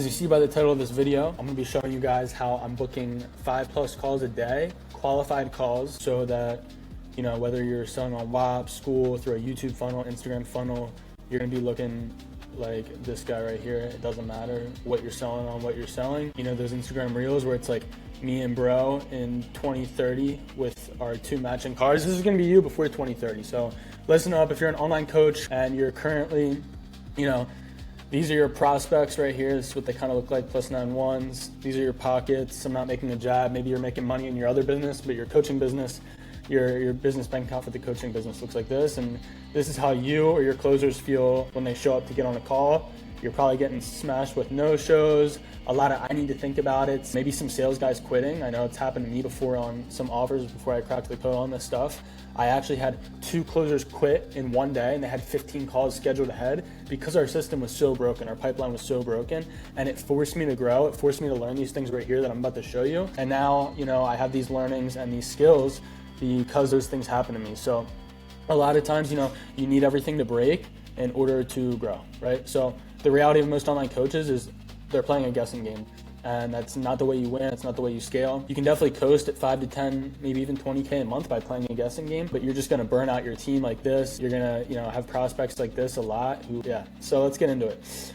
As you see by the title of this video, I'm going to be showing you guys how I'm booking 5+ calls a day, qualified calls, so that, you know, whether you're selling on WAP, school, through a YouTube funnel, Instagram funnel, you're going to be looking like this guy right here. It doesn't matter what you're selling on what you're selling. You know, those Instagram reels where it's like me and bro in 2030 with our 2 matching cars. This is going to be you before 2030. So listen up. If you're an online coach and you're currently, you know, these are your prospects right here. This is what they kind of look like, +91s. These are your pockets. I'm not making a jab. Maybe you're making money in your other business, but your coaching business, your business bank account for the coaching business looks like this. And this is how you or your closers feel when they show up to get on a call. You're probably getting smashed with no-shows, a lot of I need to think about it, maybe some sales guys quitting. I know it's happened to me before on some offers before I cracked the code on this stuff. I actually had 2 closers quit in one day and they had 15 calls scheduled ahead because our system was so broken, our pipeline was so broken, and it forced me to grow. It forced me to learn these things right here that I'm about to show you. And now, you know, I have these learnings and these skills because those things happen to me. So a lot of times, you know, you need everything to break in order to grow, right? So the reality of most online coaches is they're playing a guessing game, and that's not the way you win. It's not the way you scale. You can definitely coast at 5 to 10, maybe even 20K a month by playing a guessing game, but you're just going to burn out your team like this. You're going to, you know, have prospects like this a lot. So let's get into it.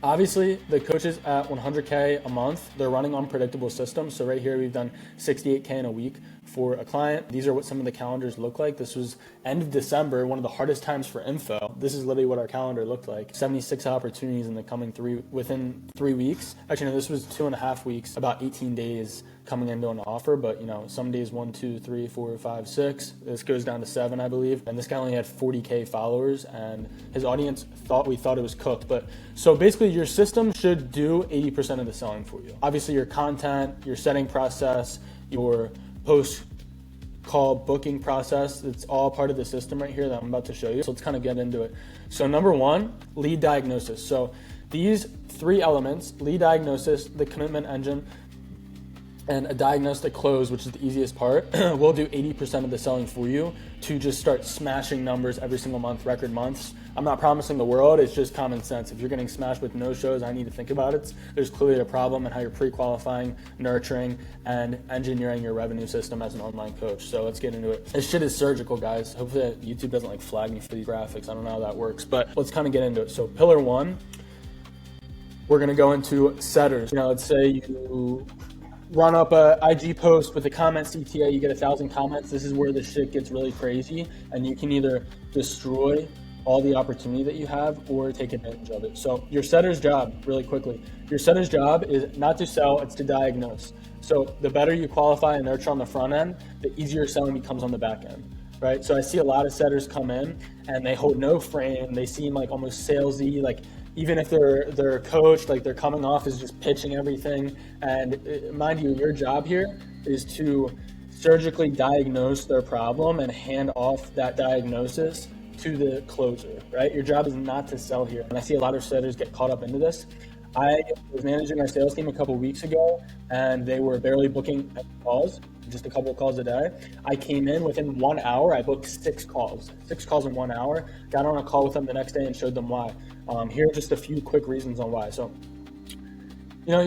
Obviously, the coaches at 100K a month, they're running unpredictable systems. So right here, we've done 68K in a week for a client. These are what some of the calendars look like. This was end of December, one of the hardest times for info. This is literally what our calendar looked like. 76 opportunities in the coming within 3 weeks. Actually, no, this was 2.5 weeks, about 18 days coming into an offer, but you know, some days 1, 2, 3, 4, 5, 6. This goes down to 7, I believe. And this guy only had 40K followers, and his audience thought it was cooked. But so basically, your system should do 80% of the selling for you. Obviously, your content, your setting process, your post-call booking process, it's all part of the system right here that I'm about to show you. So let's kind of get into it. So number 1, lead diagnosis. So these 3 elements, lead diagnosis, the commitment engine, and a diagnostic close, which is the easiest part, will do 80% of the selling for you to just start smashing numbers every single month, record months. I'm not promising the world, it's just common sense. If you're getting smashed with no-shows, I need to think about it. There's clearly a problem in how you're pre-qualifying, nurturing, and engineering your revenue system as an online coach. So let's get into it. This shit is surgical, guys. Hopefully YouTube doesn't like flag me for these graphics. I don't know how that works, but let's kind of get into it. So pillar 1, we're gonna go into setters. You know, let's say you run up a IG post with a comment CTA, you get 1,000 comments. This is where the shit gets really crazy, and you can either destroy all the opportunity that you have or take advantage of it. So your setter's job, really quickly, your setter's job is not to sell, it's to diagnose. So the better you qualify and nurture on the front end, the easier selling becomes on the back end, right? So I see a lot of setters come in and they hold no frame. They seem like almost salesy, like even if they're coached, like they're coming off as just pitching everything. And mind you, your job here is to surgically diagnose their problem and hand off that diagnosis to the closer, right? Your job is not to sell here. And I see a lot of setters get caught up into this. I was managing our sales team a couple weeks ago, and they were barely booking calls, just a couple of calls a day. I came in within 1 hour, I booked 6 calls in 1 hour, got on a call with them the next day and showed them why. Here are just a few quick reasons on why. So, you know,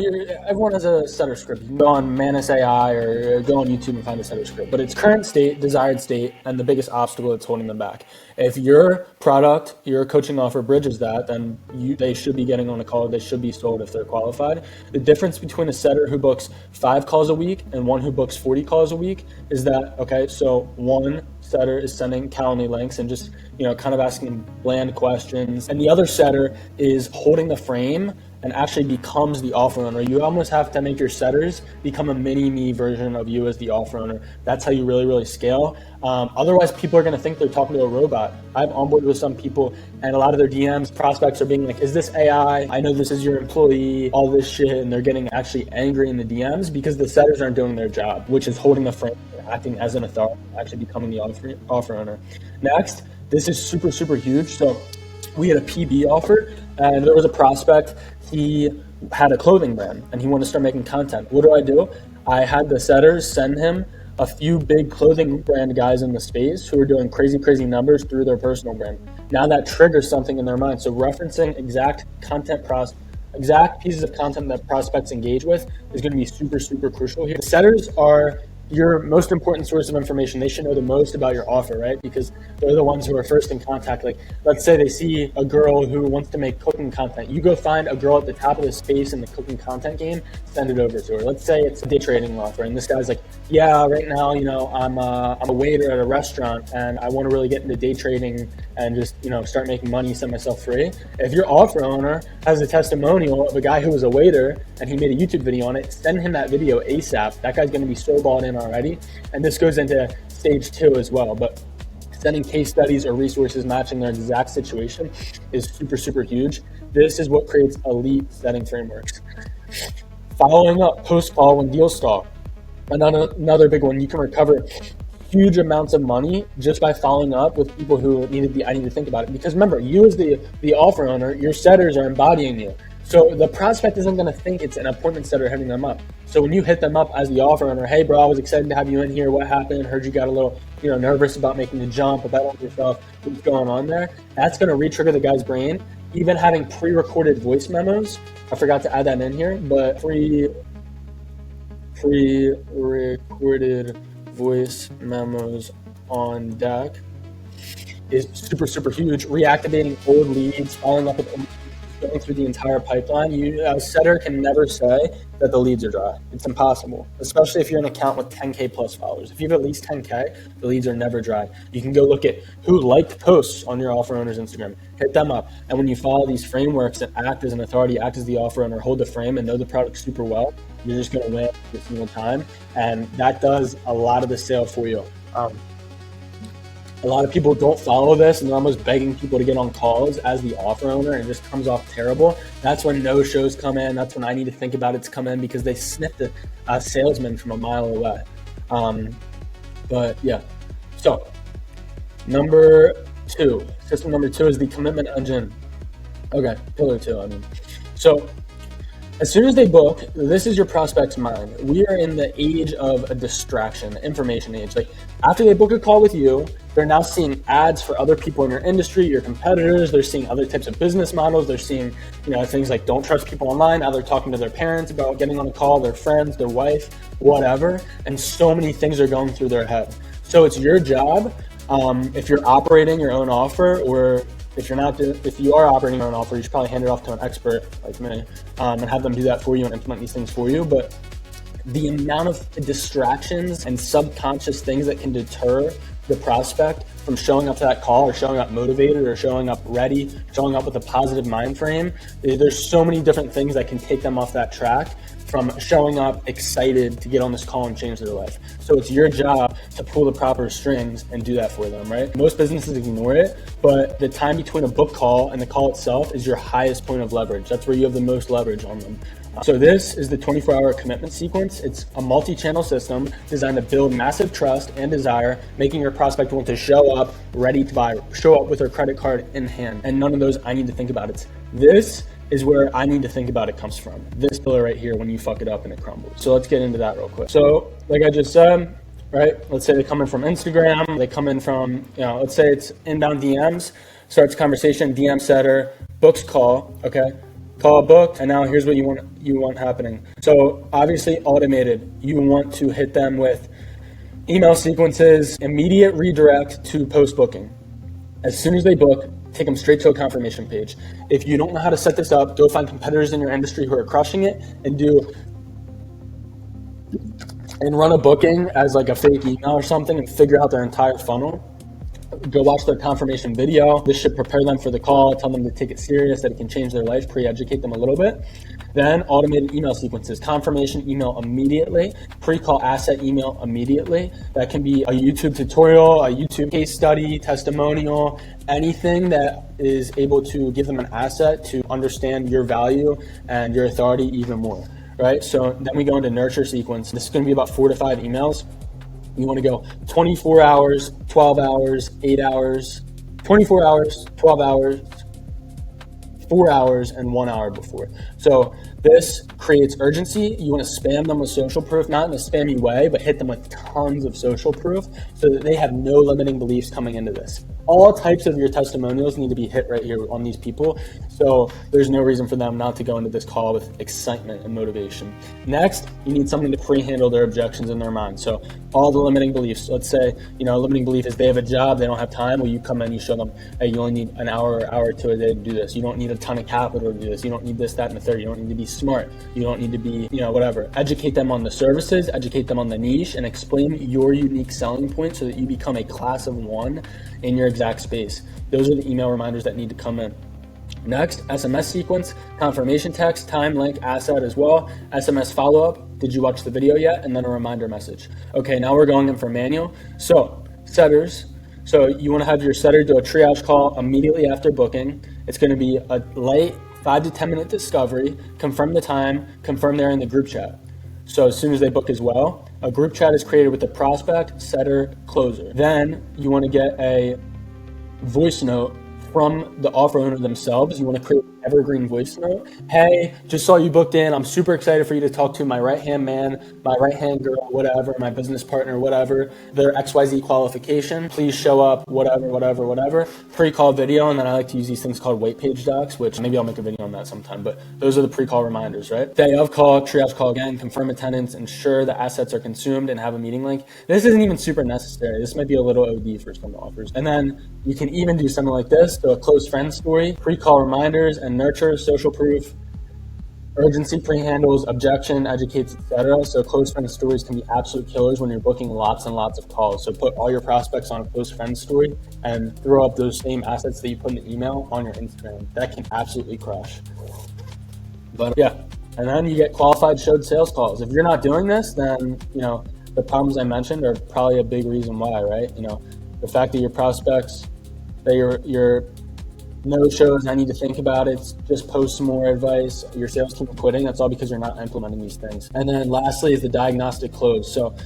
everyone has a setter script. You can go on Manus AI or go on YouTube and find a setter script, but it's current state, desired state, and the biggest obstacle that's holding them back. If your product, your coaching offer bridges that, then they should be getting on a call. They should be sold if they're qualified. The difference between a setter who books 5 calls a week and one who books 40 calls a week is that, okay, so one setter is sending Calendly links and just, you know, kind of asking bland questions, and the other setter is holding the frame and actually becomes the offer owner. You almost have to make your setters become a mini-me version of you as the offer owner. That's how you really, really scale. Otherwise, people are gonna think they're talking to a robot. I've onboarded with some people and a lot of their DMs, prospects are being like, is this AI? I know this is your employee, all this shit, and they're getting actually angry in the DMs because the setters aren't doing their job, which is holding the frame, acting as an authority, actually becoming the offer owner. Next, this is super, super huge. So we had a PB offer, and there was a prospect. He had a clothing brand and he wanted to start making content. What do? I had the setters send him a few big clothing brand guys in the space who are doing crazy, crazy numbers through their personal brand. Now that triggers something in their mind. So referencing exact content exact pieces of content that prospects engage with is going to be super, super crucial here. The setters are your most important source of information. They should know the most about your offer, right? Because they're the ones who are first in contact. Like, let's say they see a girl who wants to make cooking content. You go find a girl at the top of the space in the cooking content game, send it over to her. Let's say it's a day trading offer, and this guy's like, yeah, right now, I'm a waiter at a restaurant, and I want to really get into day trading and just, start making money, set myself free. If your offer owner has a testimonial of a guy who was a waiter and he made a YouTube video on it, send him that video ASAP. That guy's going to be so bought in already. And this goes into stage 2 as well. But sending case studies or resources matching their exact situation is super, super huge. This is what creates elite setting frameworks. Following up post-call when deals stall. Another big one. You can recover huge amounts of money just by following up with people who I need to think about it. Because remember, you as the offer owner, your setters are embodying you. So the prospect isn't going to think it's an appointment setter hitting them up. So when you hit them up as the offer owner, hey bro, I was excited to have you in here. What happened? Heard you got a little, nervous about making the jump, about yourself. What's going on there? That's going to re-trigger the guy's brain. Even having pre-recorded voice memos. I forgot to add that in here, but pre-recorded voice memos on deck is super, super huge. Reactivating old leads, following up with going through the entire pipeline. A setter can never say that the leads are dry. It's impossible, especially if you're an account with 10K plus followers. If you have at least 10K, the leads are never dry. You can go look at who liked posts on your offer owner's Instagram, hit them up. And when you follow these frameworks that act as an authority, act as the offer owner, hold the frame and know the product super well, you're just going to win every single time. And that does a lot of the sale for you. A lot of people don't follow this and they're almost begging people to get on calls as the offer owner, and it just comes off terrible. That's when no-shows come in. That's when I need to think about it to come in, because they sniffed a salesman from a mile away. But yeah, so system number two is the commitment engine. Okay, pillar 2, So as soon as they book, this is your prospect's mind. We are in the age of a distraction, the information age. Like, after they book a call with you, they're now seeing ads for other people in your industry, your competitors. They're seeing other types of business models. They're seeing, things like don't trust people online. Now they're talking to their parents about getting on a call, their friends, their wife, whatever. And so many things are going through their head. So it's your job, if you're operating your own offer, or if you are operating your own offer, you should probably hand it off to an expert like me, and have them do that for you and implement these things for you. But the amount of distractions and subconscious things that can deter the prospect from showing up to that call, or showing up motivated, or showing up ready, showing up with a positive mind frame. There's so many different things that can take them off that track from showing up excited to get on this call and change their life. So it's your job to pull the proper strings and do that for them, right? Most businesses ignore it, but the time between a book call and the call itself is your highest point of leverage. That's where you have the most leverage on them. So this is the 24-hour commitment sequence. It's a multi-channel system designed to build massive trust and desire, making your prospect want to show up ready to buy, show up with their credit card in hand. And none of those I need to think about. This is where I need to think about it comes from. This pillar right here, when you fuck it up and it crumbles. So let's get into that real quick. So like I just said, right? Let's say they come in from Instagram. They come in from, let's say it's inbound DMs, starts conversation, DM setter, books call, okay? Call booked, and now here's what you want happening. So obviously automated. You want to hit them with email sequences, immediate redirect to post booking. As soon as they book, take them straight to a confirmation page. If you don't know how to set this up, go find competitors in your industry who are crushing it and run a booking as like a fake email or something and figure out their entire funnel. Go watch their confirmation video. This should prepare them for the call, tell them to take it serious, that it can change their life, pre-educate them a little bit. Then automated email sequences, confirmation email immediately, pre-call asset email immediately. That can be a YouTube tutorial, a YouTube case study, testimonial, anything that is able to give them an asset to understand your value and your authority even more, right? So then we go into nurture sequence. This is going to be about 4 to 5 emails. You want to go 24 hours, 12 hours, 8 hours, 24 hours, 12 hours, 4 hours, and 1 hour before. So this creates urgency. You want to spam them with social proof, not in a spammy way, but hit them with tons of social proof so that they have no limiting beliefs coming into this. all types of your testimonials need to be hit right here on these people. So there's no reason for them not to go into this call with excitement and motivation. Next, you need someone to pre-handle their objections in their mind. So all the limiting beliefs. Let's say, a limiting belief is they have a job, they don't have time. Well, you come in, you show them, hey, you only need an hour or two a day to do this. You don't need a ton of capital to do this. You don't need this, that, and the third. You don't need to be smart. You don't need to be, whatever. Educate them on the services, educate them on the niche, and explain your unique selling point so that you become a class of one in your exact space. Those are the email reminders that need to come in. Next, SMS sequence, confirmation text, time, link, asset as well, SMS follow-up, did you watch the video yet? And then a reminder message. Okay, now we're going in for manual. So, setters. So you want to have your setter do a triage call immediately after booking. It's going to be a light 5 to 10 minute discovery, confirm the time, confirm they're in the group chat. So as soon as they book as well, a group chat is created with the prospect, setter, closer. Then you want to get a voice note from the offer owner themselves. You want to create an evergreen voice note. Hey, just saw you booked in. I'm super excited for you to talk to my right-hand man, my right-hand girl, whatever, my business partner, whatever, their XYZ qualification. Please show up, whatever. Pre-call video, and then I like to use these things called weight page docs, which maybe I'll make a video on that sometime, but those are the pre-call reminders, right? Day of call, triage call again, confirm attendance, ensure the assets are consumed, and have a meeting link. This isn't even super necessary. This might be a little OD for some offers. And then you can even do something like this, so a close friend story, pre-call reminders, and nurture, social proof, urgency pre-handles, objection, educates, etc. So close friend stories can be absolute killers when you're booking lots and lots of calls. So put all your prospects on a close friend story and throw up those same assets that you put in the email on your Instagram. That can absolutely crush. But yeah, and then you get qualified showed sales calls. If you're not doing this, then the problems I mentioned are probably a big reason why, right? The fact that your prospects, that your no shows, I need to think about it, just post some more advice, your sales team quitting, that's all because you're not implementing these things. And then lastly is the diagnostic close. So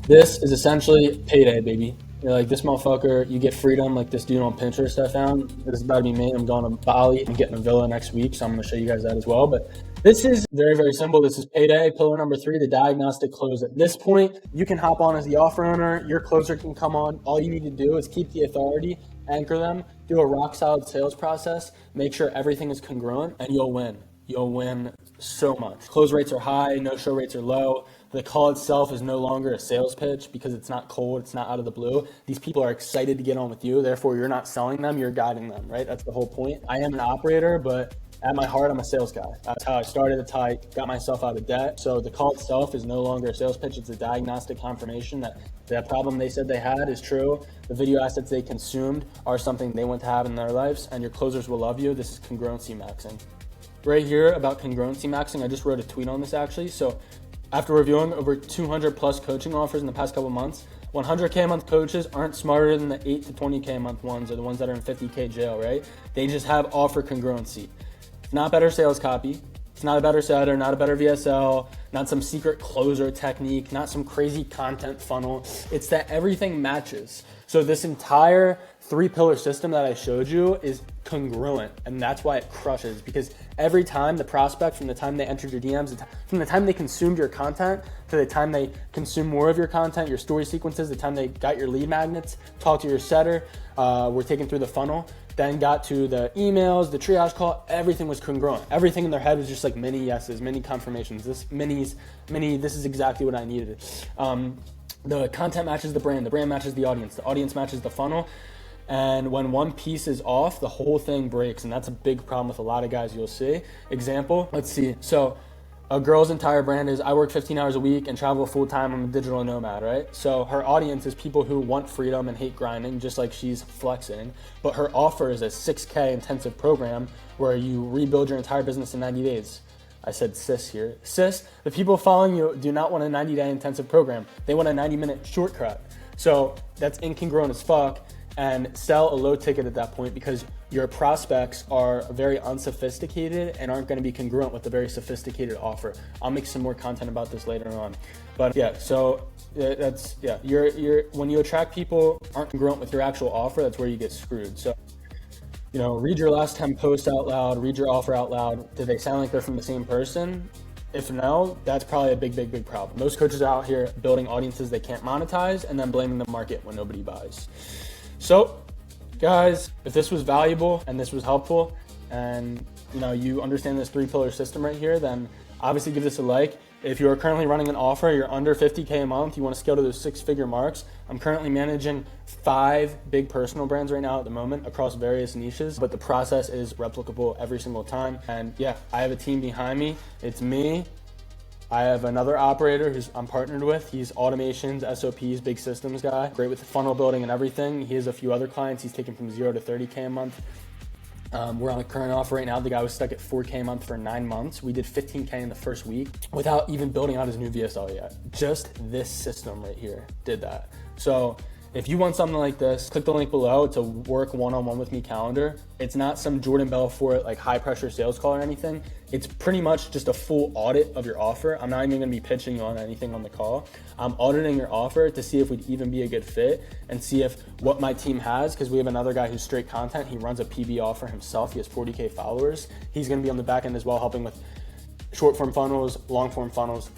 this is essentially payday, baby. You're like, this motherfucker, you get freedom, like this dude on Pinterest I found. This is about to be me. I'm going to Bali. I'm getting a villa next week, so I'm going to show you guys that as well. But this is very, very simple. This is payday. Pillar number 3, the diagnostic close. At this point, you can hop on as the offer owner. Your closer can come on. All you need to do is keep the authority, anchor them, do a rock solid sales process, make sure everything is congruent, and you'll win. You'll win so much. Close rates are high, no-show rates are low. The call itself is no longer a sales pitch because it's not cold, it's not out of the blue. These people are excited to get on with you, therefore you're not selling them, you're guiding them, right? That's the whole point. I am an operator, but at my heart, I'm a sales guy. That's how I started, that's how I got myself out of debt. So the call itself is no longer a sales pitch, it's a diagnostic confirmation that that problem they said they had is true. The video assets they consumed are something they want to have in their lives, and your closers will love you. This is Congruency Maxxing. Right here about Congruency Maxxing, I just wrote a tweet on this actually. So after reviewing over 200 plus coaching offers in the past couple months, 100K a month coaches aren't smarter than the 8 to 20K a month ones or the ones that are in 50K jail, right? They just have offer congruency. It's not better sales copy. It's not a better setter, not a better VSL, not some secret closer technique, not some crazy content funnel. It's that everything matches. So this entire 3-pillar system that I showed you is congruent, and that's why it crushes, because every time the prospect, from the time they entered your DMs, from the time they consumed your content to the time they consume more of your content, your story sequences, the time they got your lead magnets, talked to your setter, were taken through the funnel, then got to the emails, the triage call, everything was congruent. Everything in their head was just like mini yeses, mini confirmations. This is exactly what I needed. The content matches the brand matches the audience matches the funnel. And when one piece is off, the whole thing breaks. And that's a big problem with a lot of guys you'll see. Example, let's see. So a girl's entire brand is, I work 15 hours a week and travel full time. I'm a digital nomad, right? So her audience is people who want freedom and hate grinding, just like she's flexing. But her offer is a 6K intensive program where you rebuild your entire business in 90 days. I said sis here. Sis, the people following you do not want a 90-day intensive program. They want a 90-minute shortcut. So that's incongruent as fuck. And sell a low ticket at that point because your prospects are very unsophisticated and aren't going to be congruent with a very sophisticated offer. I'll make some more content about this later on. But yeah, so that's, yeah, you're when you attract people aren't congruent with your actual offer, that's where you get screwed. So, read your last 10 posts out loud, read your offer out loud. Do they sound like they're from the same person? If no, that's probably a big problem. Most coaches are out here building audiences they can't monetize and then blaming the market when nobody buys. So guys, if this was valuable and this was helpful and you understand this 3-pillar system right here, then obviously give this a like. If you are currently running an offer, you're under 50K a month, you want to scale to those 6-figure marks. I'm currently managing 5 big personal brands right now at the moment across various niches, but the process is replicable every single time. And yeah, I have a team behind me. It's me. I have another operator who's I'm partnered with. He's automations, SOPs, big systems guy, great with funnel building and everything. He has a few other clients. He's taken from 0 to 30K a month. We're on a current offer right now. The guy was stuck at 4K a month for 9 months. We did 15K in the first week without even building out his new VSL yet. Just this system right here did that. So if you want something like this, click the link below. It's a work one-on-one with me calendar. It's not some Jordan Belfort like high pressure sales call or anything. It's pretty much just a full audit of your offer. I'm not even gonna be pitching you on anything on the call. I'm auditing your offer to see if we'd even be a good fit and see if what my team has, because we have another guy who's straight content. He runs a PB offer himself. He has 40K followers. He's gonna be on the back end as well, helping with short form funnels, long form funnels.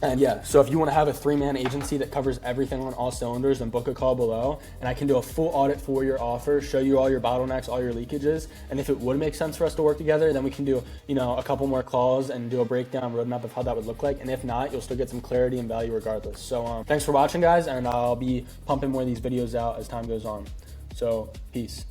And yeah, so if you want to have a 3-man agency that covers everything on all cylinders, then book a call below and I can do a full audit for your offer, show you all your bottlenecks, all your leakages. And if it would make sense for us to work together, then we can do, a couple more calls and do a breakdown roadmap of how that would look like. And if not, you'll still get some clarity and value regardless. So thanks for watching, guys. And I'll be pumping more of these videos out as time goes on. So peace.